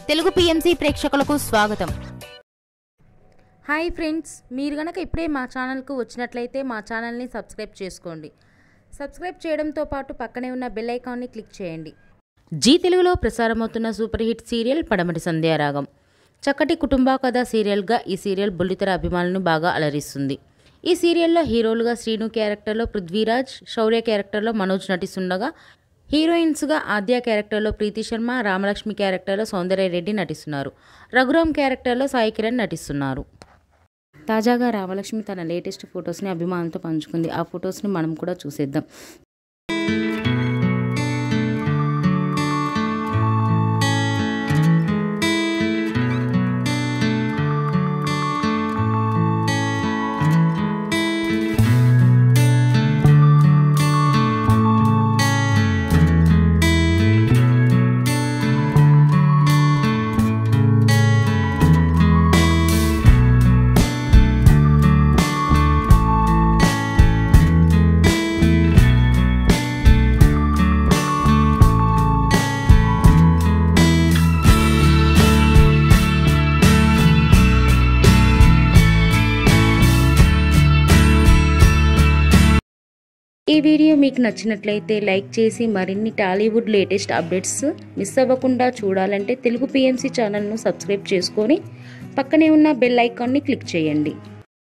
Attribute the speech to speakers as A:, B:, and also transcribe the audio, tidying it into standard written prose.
A: Telugu PMC ప్రేక్షకులకు స్వాగతం.
B: Hi friends, మీరు గనక ఇప్పుడే మా ఛానల్కు వచ్చినట్లయితే మా ఛానల్ని సబ్స్క్రైబ్ చేసుకోండి. సబ్స్క్రైబ్ చేయడంతో పాటు పక్కనే ఉన్న బెల్ ఐకాన్ని క్లిక్ చేయండి. జీ తెలుగులో ప్రసారమవుతున్న సూపర్ హిట్ సీరియల్ పడమటి సంధ్యారాగం. చక్కటి కుటుంబ కథ సీరియల్గా ఈ సీరియల్ బుల్లితెర అభిమానులను బాగా అలరిస్తుంది. ఈ సీరియల్లో హీరోలుగా శ్రీను క్యారెక్టర్లో పృథ్వీరాజ్, శౌర్య క్యారెక్టర్లో మనోజ్ నటిస్తుండగా హీరోయిన్స్గా ఆద్య క్యారెక్టర్లో ప్రీతి శర్మ, రామలక్ష్మి క్యారెక్టర్లో సౌందర్య రెడ్డి నటిస్తున్నారు. రఘురామ్ క్యారెక్టర్లో సాయి కిరణ్ నటిస్తున్నారు. తాజాగా రామలక్ష్మి తన లేటెస్ట్ ఫొటోస్ని అభిమానులతో పంచుకుంది. ఆ ఫొటోస్ని మనం కూడా చూసేద్దాం. ఈ వీడియో మీకు నచ్చినట్లయితే లైక్ చేసి మరిన్ని టాలీవుడ్ లేటెస్ట్ అప్డేట్స్ మిస్ అవ్వకుండా చూడాలంటే తెలుగు పిఎంసి ఛానల్ను సబ్స్క్రైబ్ చేసుకొని పక్కనే ఉన్న బెల్ ఐకాన్ని క్లిక్ చేయండి.